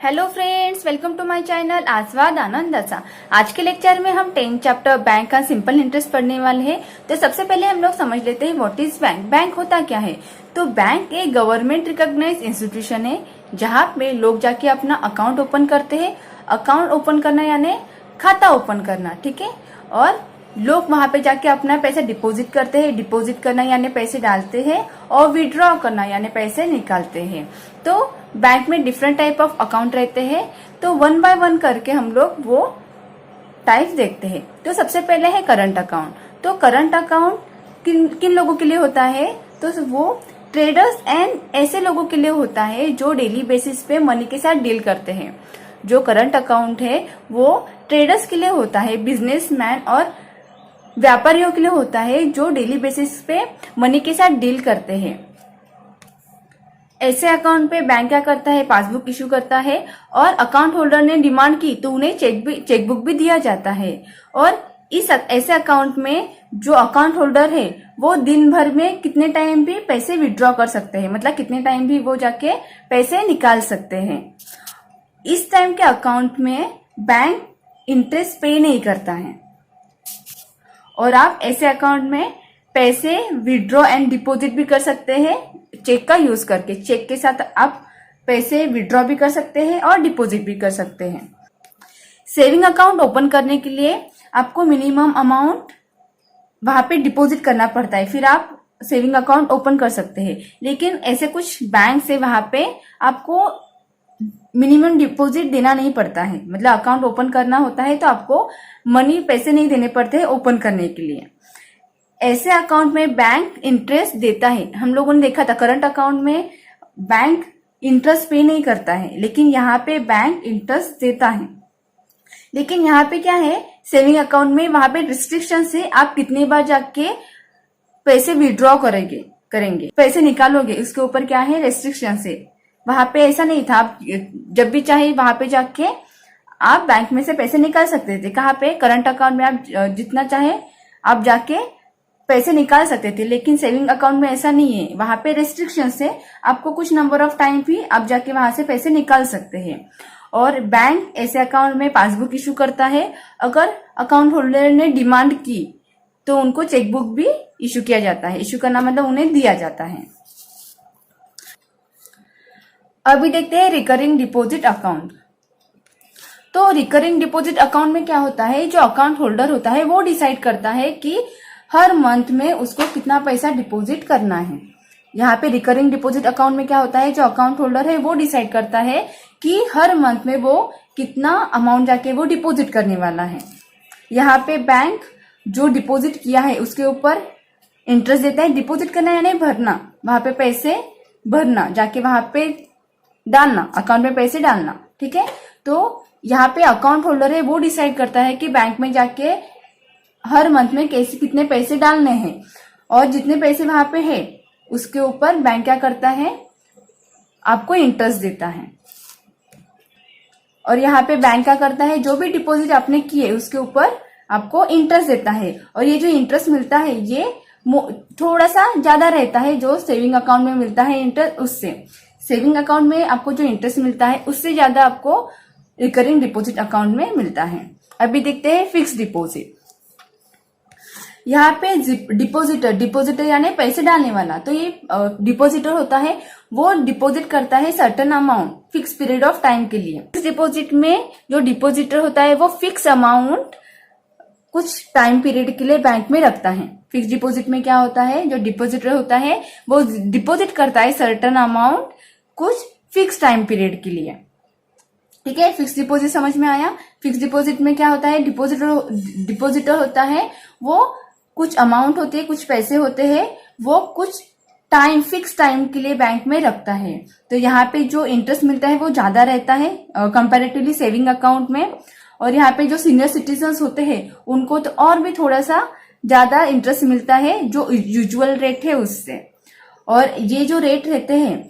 Hello friends, welcome to my channel Aaswad Anandacha. आज के lecture में हम 10 चैप्टर बैंक का सिंपल इंटरेस्ट पढ़ने वाले हैं। तो सबसे पहले हम लोग समझ लेते हैं व्हाट इज बैंक। बैंक होता क्या है? तो बैंक एक गवर्नमेंट रिकॉग्नाइज्ड इंस्टीट्यूशन है जहाँ पे लोग जाके अपना अकाउंट ओपन करते हैं। अकाउंट ओपन करना यानी खाता ओपन करना, ठीक है। और लोग वहां पे जाके अपना पैसे डिपॉजिट करते हैं। डिपॉजिट करना यानी पैसे डालते हैं और विड्रॉ करना यानी पैसे निकालते हैं। तो बैंक में डिफरेंट टाइप ऑफ अकाउंट रहते हैं। तो वन बाय वन करके हम लोग वो टाइप्स देखते हैं। तो सबसे पहले है करंट अकाउंट। तो करंट अकाउंट किन किन लोगों के लिए होता है? तो वो ट्रेडर्स एंड ऐसे लोगों के लिए होता है जो डेली बेसिस पे मनी के साथ डील करते हैं। जो करंट अकाउंट है वो ट्रेडर्स के लिए होता है, बिजनेसमैन और व्यापारियों के लिए होता है जो डेली बेसिस पे मनी के साथ डील करते हैं। ऐसे अकाउंट पे बैंक क्या करता है? पासबुक इशू करता है और अकाउंट होल्डर ने डिमांड की तो उन्हें चेकबुक भी दिया जाता है। और इस ऐसे अकाउंट में जो अकाउंट होल्डर है वो दिन भर में कितने टाइम भी पैसे विड्रॉ कर सकते हैं, मतलब कितने टाइम भी वो जाके पैसे निकाल सकते हैं। इस टाइम के अकाउंट में बैंक इंटरेस्ट पे नहीं करता है। और आप ऐसे अकाउंट में पैसे विड्रॉ एंड डिपॉजिट भी कर सकते हैं चेक का यूज करके। चेक के साथ आप पैसे विड्रॉ भी कर सकते हैं और डिपॉजिट भी कर सकते हैं। सेविंग अकाउंट ओपन करने के लिए आपको मिनिमम अमाउंट वहां पे डिपॉजिट करना पड़ता है, फिर आप सेविंग अकाउंट ओपन कर सकते हैं। लेकिन ऐसे कुछ बैंक से वहां पे आपको मिनिमम डिपॉजिट देना नहीं पड़ता है, मतलब अकाउंट ओपन करना होता है तो आपको मनी पैसे नहीं देने पड़ते हैं ओपन करने के लिए। ऐसे अकाउंट में बैंक इंटरेस्ट देता है। हम लोगों ने देखा था करंट अकाउंट में बैंक इंटरेस्ट पे नहीं करता है, लेकिन यहाँ पे बैंक इंटरेस्ट देता है। लेकिन यहाँ पे क्या है, सेविंग अकाउंट में वहां पे रिस्ट्रिक्शन है, आप कितनी बार जाके पैसे विड्रॉ करेंगे पैसे निकालोगे, उसके ऊपर क्या है, रेस्ट्रिक्शन है। वहां पे ऐसा नहीं था, आप जब भी चाहे वहां पे जाके आप बैंक में से पैसे निकाल सकते थे। कहाँ पे? करंट अकाउंट में आप जितना चाहे आप जाके पैसे निकाल सकते थे। लेकिन सेविंग अकाउंट में ऐसा नहीं है, वहां पे रेस्ट्रिक्शन है, आपको कुछ नंबर ऑफ टाइम भी आप जाके वहां से पैसे निकाल सकते हैं। और बैंक ऐसे अकाउंट में पासबुक इशू करता है। अगर अकाउंट होल्डर ने डिमांड की तो उनको चेकबुक भी इशू किया जाता है। इशू करना मतलब उन्हें दिया जाता है। अभी देखते हैं रिकरिंग डिपॉजिट अकाउंट। तो रिकरिंग डिपॉजिट अकाउंट में क्या होता है, जो अकाउंट होल्डर होता है वो डिसाइड करता है कि हर मंथ में उसको कितना पैसा डिपॉजिट करना है। यहाँ पे रिकरिंग डिपॉजिट अकाउंट में क्या होता है, जो अकाउंट होल्डर है वो डिसाइड करता है कि हर मंथ में वो कितना अमाउंट जाके वो डिपॉजिट करने वाला है। यहाँ पे बैंक जो डिपॉजिट किया है उसके ऊपर इंटरेस्ट देता है। डिपॉजिट करना यानी भरना, वहां पे पैसे भरना, जाके वहां पे डालना, अकाउंट में पैसे डालना, ठीक है। तो यहाँ पे अकाउंट होल्डर है वो डिसाइड करता है कि बैंक में जाके हर मंथ में कैसे कितने पैसे डालने हैं, और जितने पैसे वहां पे है उसके ऊपर बैंक क्या करता है, आपको इंटरेस्ट देता है। और यहाँ पे बैंक क्या करता है, जो भी डिपॉजिट आपने किए उसके ऊपर आपको इंटरेस्ट देता है। और ये जो इंटरेस्ट मिलता है ये थोड़ा सा ज्यादा रहता है जो सेविंग अकाउंट में मिलता है इंटरेस्ट उससे। सेविंग अकाउंट में आपको जो इंटरेस्ट मिलता है उससे ज्यादा आपको रिकरिंग डिपॉजिट अकाउंट में मिलता है। अभी देखते हैं फिक्स डिपॉजिट। यहाँ पे डिपॉजिटर यानी पैसे डालने वाला। तो ये डिपॉजिटर होता है, वो डिपॉजिट करता है certain amount fix period of time के लिए। फिक्स डिपॉजिट में जो डिपॉजिटर होता है वो फिक्स अमाउंट कुछ टाइम पीरियड के लिए बैंक में रखता है। फिक्स डिपॉजिट में क्या होता है, जो डिपॉजिटर होता है वो डिपॉजिट करता है सर्टेन अमाउंट कुछ फिक्स टाइम पीरियड के लिए, ठीक है। फिक्स डिपॉजिट समझ में आया। फिक्स डिपॉजिट में क्या होता है, डिपॉजिटर होता है, वो कुछ अमाउंट होती है, कुछ पैसे होते हैं, वो कुछ टाइम फिक्स टाइम के लिए बैंक में रखता है। तो यहाँ पे जो इंटरेस्ट मिलता है वो ज्यादा रहता है कंपैरेटिवली सेविंग अकाउंट में। और यहाँ पे जो सीनियर सिटीजन होते हैं उनको तो और भी थोड़ा सा ज्यादा इंटरेस्ट मिलता है जो यूजुअल रेट है उससे। और ये जो रेट रहते हैं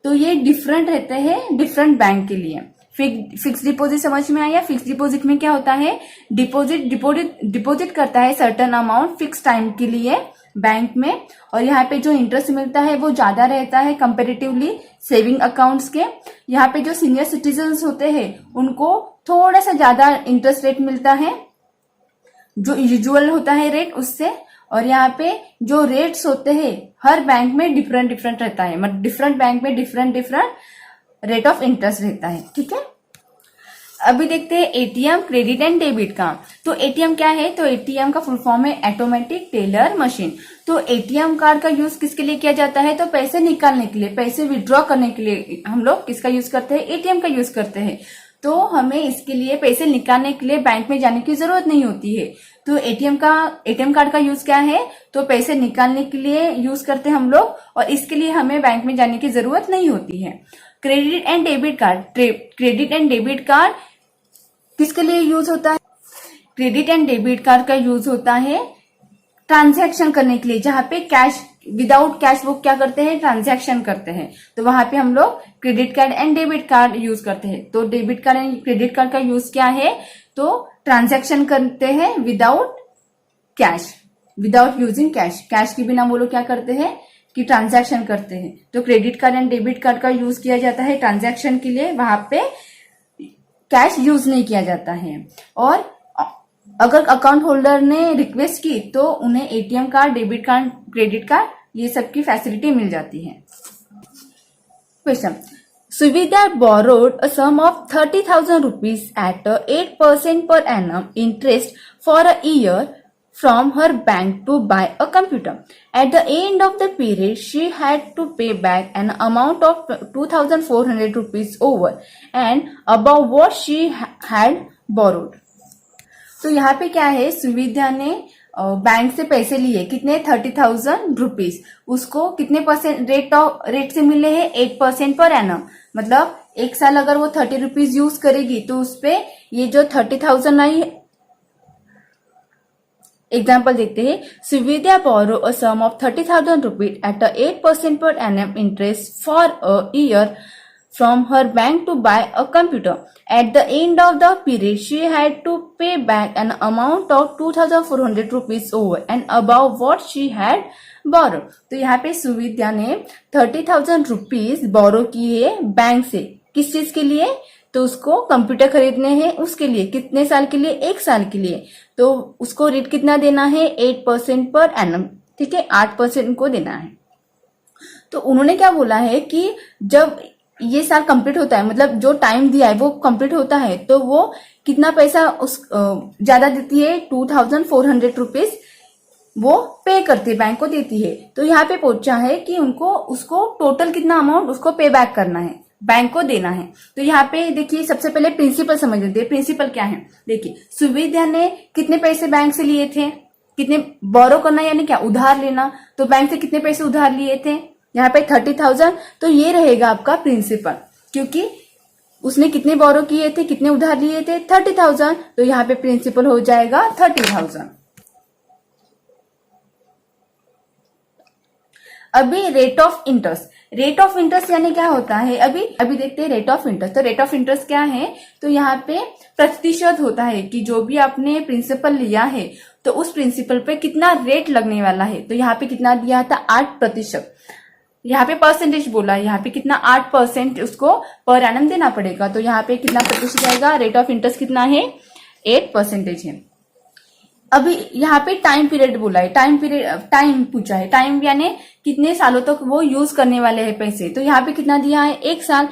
तो ये डिफरेंट रहते हैं डिफरेंट बैंक के लिए। फिक्स डिपॉजिट समझ में आया। फिक्स डिपॉजिट में क्या होता है, डिपॉजिट करता है सर्टेन अमाउंट फिक्स टाइम के लिए बैंक में, और यहाँ पे जो इंटरेस्ट मिलता है वो ज्यादा रहता है कंपेरेटिवली सेविंग अकाउंट्स के। यहाँ पे जो सीनियर सिटीजन्स होते हैं उनको थोड़ा सा ज्यादा इंटरेस्ट रेट मिलता है जो यूजुअल होता है रेट उससे। और यहाँ पे जो रेट्स होते हैं हर बैंक में डिफरेंट डिफरेंट रहता है, मतलब डिफरेंट बैंक में different different rate of interest रहता है। ठीक है, अभी देखते हैं एटीएम क्रेडिट एंड डेबिट का। तो एटीएम क्या है, तो एटीएम का फुल फॉर्म है ऑटोमेटिक टेलर मशीन। तो एटीएम कार्ड का यूज किसके लिए किया जाता है, तो पैसे निकालने के लिए, पैसे विड्रॉ करने के लिए हम लोग किसका यूज करते हैं, एटीएम का यूज करते हैं। तो हमें इसके लिए पैसे निकालने के लिए बैंक में जाने की जरूरत नहीं होती है। तो एटीएम कार्ड का यूज क्या है, तो पैसे निकालने के लिए यूज करते हैं हम लोग, और इसके लिए हमें बैंक में जाने की जरूरत नहीं होती है। Credit and debit card, credit and debit card किसके लिए यूज होता है, क्रेडिट एंड डेबिट कार्ड का यूज होता है ट्रांजैक्शन करने के लिए, जहां पे कैश विदाउट कैश वो क्या करते हैं, ट्रांजैक्शन करते हैं। तो वहां पे हम लोग credit card and debit card use करते हैं। तो debit card and credit card का यूज क्या है, तो ट्रांजैक्शन करते हैं without cash, without using cash, cash के बिना वो लोग क्या करते हैं कि ट्रांजैक्शन करते हैं। तो credit card and debit card का यूज किया जाता है ट्रांजैक्शन के लिए, वहां पे कैश यूज नहीं किया जाता है। और अगर अकाउंट होल्डर ने रिक्वेस्ट की तो उन्हें ATM card, debit card, credit card ये सब की फैसिलिटी मिल जाती है। क्वेश्चन, सुविधा borrowed a sum of 30,000 rupees at 8% per annum interest for a year from her bank to buy a computer. At the end of the period, she had to pay back an amount of 2,400 rupees over and above what she had borrowed. तो यहाँ पे क्या है, सुविधा ने bank से पैसे लिए, कितने, 30,000 रुपीज, उसको कितने परसेंट रेट से मिले हैं, 8% पर एनम। मतलब एक साल अगर वो 30 रुपीज यूज करेगी तो उसपे ये जो 30,000 आई, एग्जाम्पल देखते हैं। सुविधा borrow a sum of 30,000 rupees at 8% per annum interest for a year from her bank to buy a computer. At the end of the period, she had to pay back an amount of 2,400 rupees over and above what she had borrowed. तो यहाँ पे सुविधा ने 30,000 rupees बोरो किए bank से, किस चीज के लिए, तो उसको कंप्यूटर खरीदने हैं, उसके लिए कितने साल के लिए, 1 साल के लिए। तो उसको रेट कितना देना है, 8% पर एनम। ठीक है, 8% को देना है। तो उन्होंने क्या बोला है कि जब ये साल कंप्लीट होता है, मतलब जो टाइम दिया है वो कंप्लीट होता है, तो वो कितना पैसा उस ज्यादा देती है, 2,400 रुपीज वो पे करती है, बैंक को देती है। तो यहाँ पे पूछा है कि उसको टोटल कितना अमाउंट उसको पे बैक करना है, बैंक को देना है। तो यहाँ पे देखिए, सबसे पहले प्रिंसिपल समझ लेते हैं। प्रिंसिपल क्या है, देखिए सुविधा ने कितने पैसे बैंक से लिए थे, कितने बोरो करना यानी क्या, उधार लेना। तो बैंक से कितने पैसे उधार लिए थे, यहाँ पे 30,000। तो ये रहेगा आपका प्रिंसिपल, क्योंकि उसने कितने बोरो किए थे, कितने उधार लिए थे, 30,000। तो यहाँ पे प्रिंसिपल हो जाएगा 30,000। अभी rate of interest, rate of interest यानी क्या होता है, अभी देखते हैं रेट ऑफ इंटरेस्ट। तो रेट ऑफ इंटरेस्ट क्या है, तो यहाँ पे प्रतिशत होता है कि जो भी आपने प्रिंसिपल लिया है तो उस प्रिंसिपल पे कितना रेट लगने वाला है। तो यहाँ पे कितना दिया था, 8%। यहाँ पे परसेंटेज बोला, यहाँ पे कितना, 8% उसको पर एनम देना पड़ेगा। तो यहाँ पे कितना प्रतिशत आएगा, रेट ऑफ इंटरेस्ट कितना है, 8% है। अभी यहाँ पे टाइम पीरियड बोला है, टाइम पूछा है, टाइम यानी कितने सालों तक वो यूज करने वाले हैं पैसे। तो यहाँ पे कितना दिया है, 1 साल।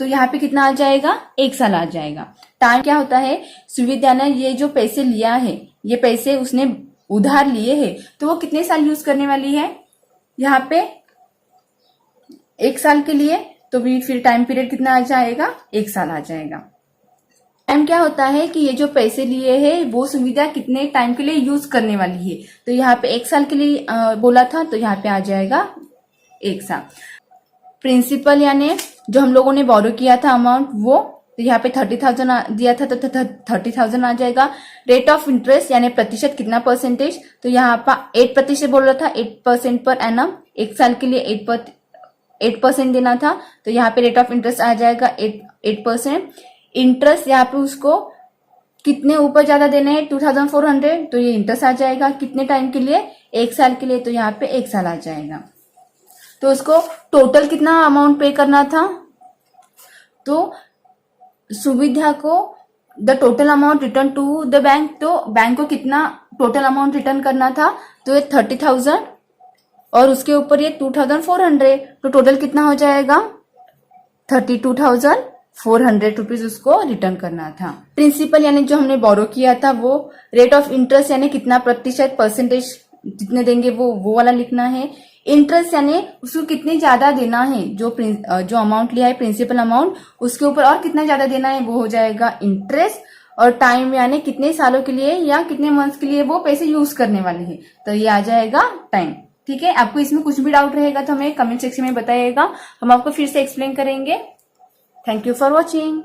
तो यहाँ पे कितना आ जाएगा, 1 साल आ जाएगा। टाइम क्या होता है, सुविधा ने ये जो पैसे लिया है, ये पैसे उसने उधार लिए हैं, तो वो कितने साल यूज करने वाली है, यहाँ पे 1 साल के लिए। तो फिर टाइम पीरियड कितना आ जाएगा, 1 साल आ जाएगा। टाइम क्या होता है कि ये जो पैसे लिए हैं वो सुविधा कितने टाइम के लिए यूज करने वाली है। तो यहाँ पे 1 साल के लिए बोला था, तो यहाँ पे आ जाएगा 1 साल। प्रिंसिपल यानी जो हम लोगों ने बोरो किया था अमाउंट, वो तो यहाँ पे 30,000 दिया था, तो 30,000 आ जाएगा। रेट ऑफ इंटरेस्ट यानी प्रतिशत, कितना परसेंटेज, तो यहाँ पर 8% बोल रहा था, 8% पर एनम। 1 साल के लिए 8% देना था। तो यहाँ पे रेट ऑफ इंटरेस्ट आ जाएगा 8%। इंटरेस्ट यहाँ पे उसको कितने ऊपर ज्यादा देने हैं 2400, तो ये इंटरेस्ट आ जाएगा। कितने टाइम के लिए, 1 साल के लिए, तो यहाँ पे 1 साल आ जाएगा। तो उसको टोटल कितना अमाउंट पे करना था, तो सुविधा को the total amount return to the bank, तो बैंक को कितना टोटल अमाउंट रिटर्न करना था, तो ये 30,000 और उसके ऊपर ये 2,400, तो टोटल कितना हो जाएगा 32,400 रुपीज उसको रिटर्न करना था। प्रिंसिपल यानी जो हमने बोरो किया था वो रेट ऑफ इंटरेस्ट यानी कितना प्रतिशत, परसेंटेज जितने देंगे वो वाला लिखना है। इंटरेस्ट यानी उसको कितने ज्यादा देना है, जो अमाउंट लिया है प्रिंसिपल अमाउंट उसके ऊपर और कितना ज्यादा देना है वो हो जाएगा इंटरेस्ट। और टाइम यानी कितने सालों के लिए या कितने मंथ्स के लिए वो पैसे यूज करने वाले हैं, तो ये आ जाएगा टाइम। ठीक है, आपको इसमें कुछ भी डाउट रहेगा तो हमें कमेंट सेक्शन में बताइएगा, हम आपको फिर से एक्सप्लेन करेंगे। Thank you for watching.